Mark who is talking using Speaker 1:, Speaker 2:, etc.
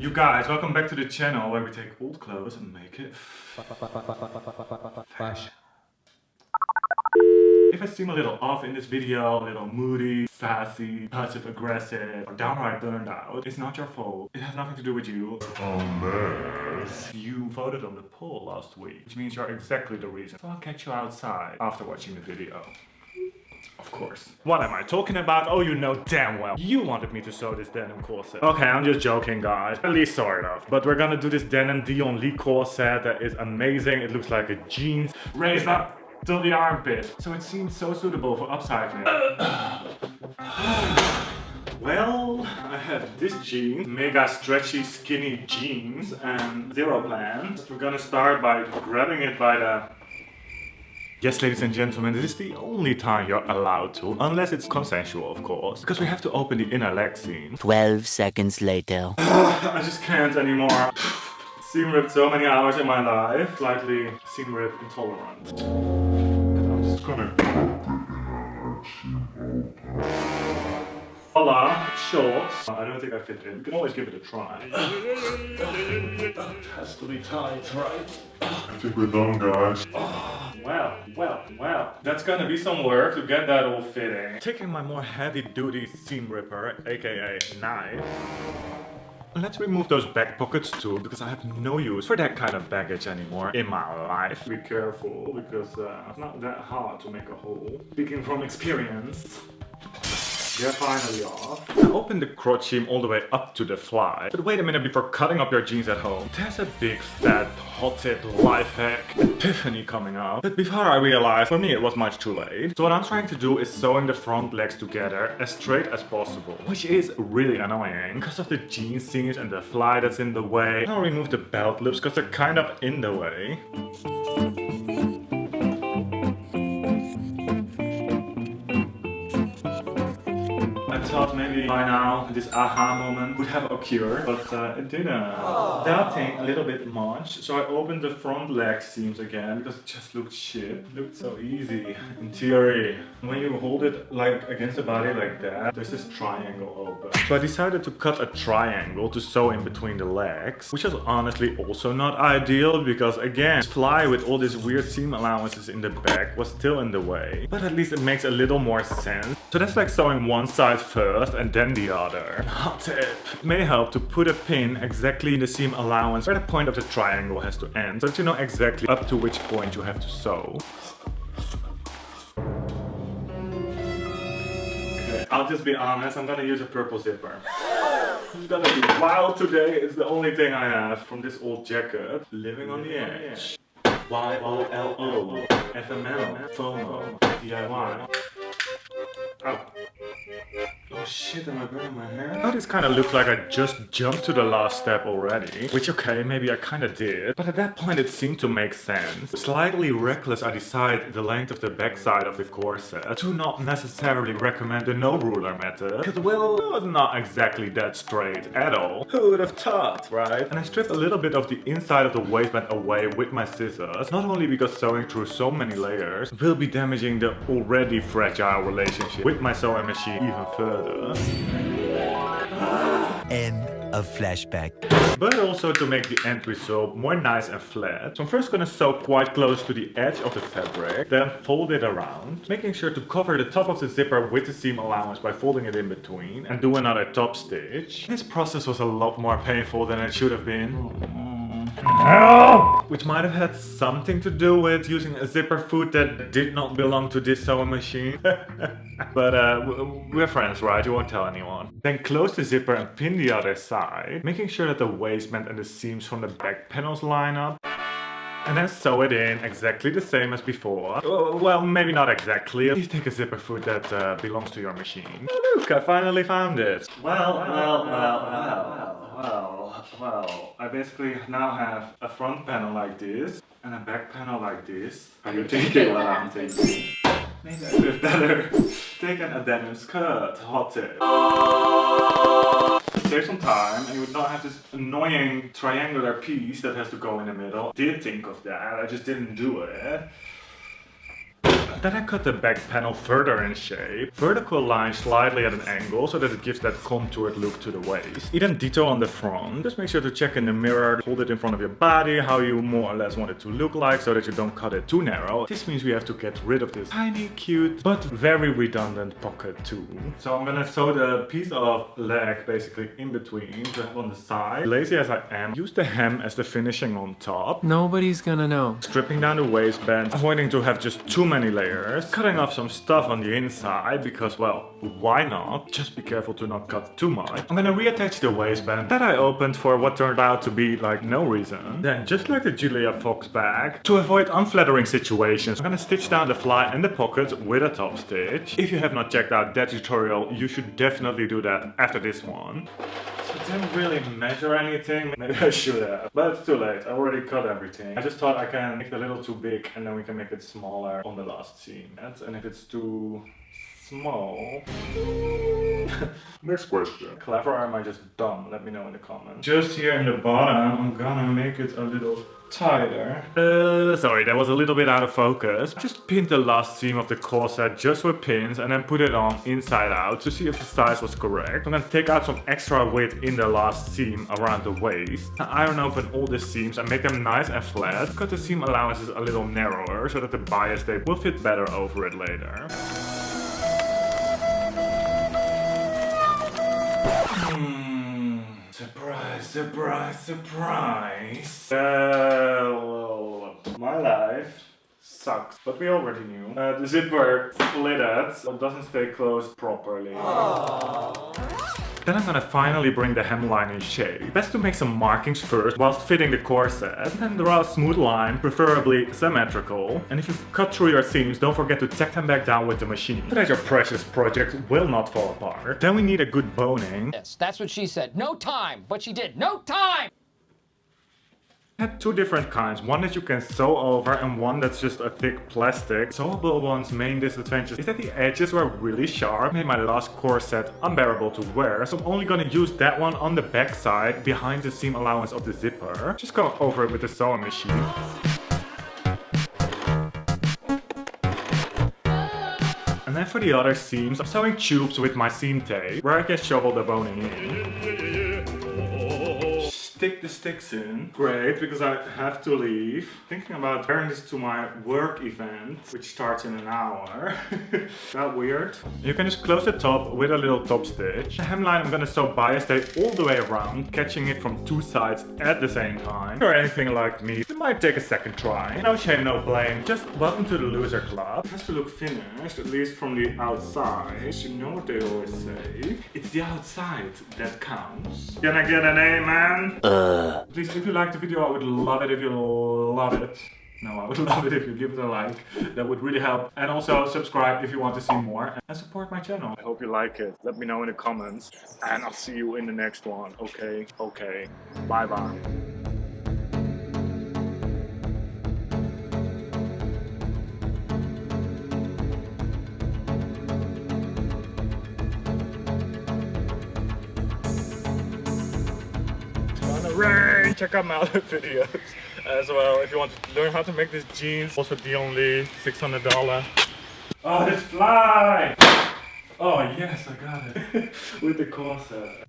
Speaker 1: You guys, welcome back to the channel where we take old clothes and make it fashion. If I seem a little off in this video, a little moody, sassy, passive aggressive, or downright burned out, it's not your fault. It has nothing to do with you. Unless you voted on the poll last week, which means you're exactly the reason. So I'll catch you outside after watching the video. Of course. What am I talking about? Oh, you know damn well. You wanted me to sew this denim corset. Okay, I'm just joking, guys. At least sort of. But we're gonna do this denim Dion Lee corset that is amazing. It looks like a jeans raised up till the armpit. So it seems so suitable for upcycling. Well, I have this jeans, mega stretchy skinny jeans and zero plans. We're gonna start by grabbing it by the... Yes, ladies and gentlemen, this is the only time you're allowed to, unless it's consensual, of course, because we have to open the inner leg seam.
Speaker 2: 12 seconds later.
Speaker 1: I just can't anymore. Seam ripped so many hours in my life, slightly seam rip intolerant. I'm just gonna... Voila, shorts. I don't think I fit in. You can always give it a try. It has to be tight, right? I think we're done, guys. Well. That's gonna be some work to get that all fitting. Taking my more heavy-duty seam ripper, aka knife. Let's remove those back pockets too, because I have no use for that kind of baggage anymore in my life. Be careful, because it's not that hard to make a hole. Speaking from experience. They're finally off. I opened the crotch seam all the way up to the fly. But wait a minute before cutting up your jeans at home. There's a big fat hot tip life hack epiphany coming up. But before I realized, for me it was much too late. So what I'm trying to do is sewing the front legs together as straight as possible. Which is really annoying because of the jean seams and the fly that's in the way. I'll remove the belt loops because they're kind of in the way. I thought maybe by now this aha moment would have occurred, but it didn't. Doubting a little bit much, so I opened the front leg seams again because it just looked shit. It looked so easy in theory. When you hold it like against the body like that, there's this triangle open. So I decided to cut a triangle to sew in between the legs, which is honestly also not ideal because again, this fly with all these weird seam allowances in the back was still in the way. But at least it makes a little more sense. So that's like sewing one side first and then the other. Hot tip. It may help to put a pin exactly in the seam allowance where the point of the triangle has to end, so that you know exactly up to which point you have to sew. Okay, I'll just be honest, I'm gonna use a purple zipper. It's gonna be wild today, it's the only thing I have from this old jacket. Living on the edge. YOLO, FML, FOMO, DIY. Oh. Oh shit, am I burning my hair? Now this kind of looks like I just jumped to the last step already. Which okay, maybe I kind of did. But at that point it seemed to make sense. Slightly reckless, I decided the length of the backside of the corset to not necessarily recommend the no ruler method. Because well, it was not exactly that straight at all. Who would have thought, right? And I stripped a little bit of the inside of the waistband away with my scissors. Not only because sewing through so many layers will be damaging the already fragile relationship with my sewing machine even further.
Speaker 2: End of flashback.
Speaker 1: But also to make the end result more nice and flat. So I'm first gonna sew quite close to the edge of the fabric, then fold it around, making sure to cover the top of the zipper with the seam allowance by folding it in between, and do another top stitch. This process was a lot more painful than it should have been. Which might have had something to do with using a zipper foot that did not belong to this sewing machine. But we're friends, right? You won't tell anyone. Then close the zipper and pin the other side, making sure that the waistband and the seams from the back panels line up. And then sew it in exactly the same as before. Well, maybe not exactly. Please take a zipper foot that belongs to your machine. Oh, look, I finally found it. Well, I basically now have a front panel like this and a back panel like this. Are you thinking what I'm thinking? Maybe I could have better taken a denim skirt. Hot tip. Save some time and you would not have this annoying triangular piece that has to go in the middle. Did think of that, I just didn't do it. Then I cut the back panel further in shape. Vertical line slightly at an angle so that it gives that contoured look to the waist. Even detail on the front. Just make sure to check in the mirror, hold it in front of your body, how you more or less want it to look like so that you don't cut it too narrow. This means we have to get rid of this tiny, cute, but very redundant pocket too. So I'm gonna sew the piece of leg basically in between, to have on the side. Lazy as I am, use the hem as the finishing on top.
Speaker 3: Nobody's gonna know.
Speaker 1: Stripping down the waistband, avoiding to have just too many layers. Cutting off some stuff on the inside because, well, why not? Just be careful to not cut too much. I'm gonna reattach the waistband that I opened for what turned out to be like no reason. Then, just like the Julia Fox bag, to avoid unflattering situations, I'm gonna stitch down the fly and the pockets with a top stitch. If you have not checked out that tutorial, you should definitely do that after this one. So I didn't really measure anything. Maybe I should have, but it's too late. I already cut everything. I just thought I can make it a little too big and then we can make it smaller on the last seam. And if it's too small... Next question. Clever or am I just dumb? Let me know in the comments. Just here in the bottom, I'm gonna make it a little tighter. Sorry, that was a little bit out of focus. Just pin the last seam of the corset just with pins and then put it on inside out to see if the size was correct. I'm gonna take out some extra width in the last seam around the waist. Now iron open all the seams and make them nice and flat. Cut the seam allowances a little narrower so that the bias tape will fit better over it later. Surprise, surprise, surprise. Well, my life sucks, but we already knew. The zipper slitted, so it doesn't stay closed properly. Then I'm gonna finally bring the hemline in shape. Best to make some markings first whilst fitting the corset. Then draw a smooth line, preferably symmetrical. And if you cut through your seams, don't forget to tack them back down with the machine so that your precious project will not fall apart. Then we need a good boning.
Speaker 4: Yes, that's what she said. No time, but she did. No time!
Speaker 1: I had two different kinds, one that you can sew over and one that's just a thick plastic. Sewable one's main disadvantage is that the edges were really sharp, made my last corset unbearable to wear, so I'm only gonna use that one on the back side behind the seam allowance of the zipper. Just go over it with the sewing machine. And then for the other seams, I'm sewing tubes with my seam tape, where I can shovel the boning in. Stick the sticks in. Great, because I have to leave. Thinking about wearing this to my work event, which starts in an hour. That weird? You can just close the top with a little top stitch. The hemline I'm gonna sew bias tape all the way around, catching it from two sides at the same time. If you're anything like me, it might take a second try. No shame, no blame. Just welcome to the loser club. It has to look finished, at least from the outside. You know what they always say. It's the outside that counts. Can I get an amen? Please, if you liked the video, I would love it if you love it. No, I would love it if you give it a like. That would really help. And also subscribe if you want to see more. And support my channel. I hope you like it. Let me know in the comments. And I'll see you in the next one. Okay? Okay. Bye-bye. Ray, check out my other videos as well if you want to learn how to make these jeans. Also Dion Lee, $600. Oh, this fly! Oh yes, I got it. With the corset.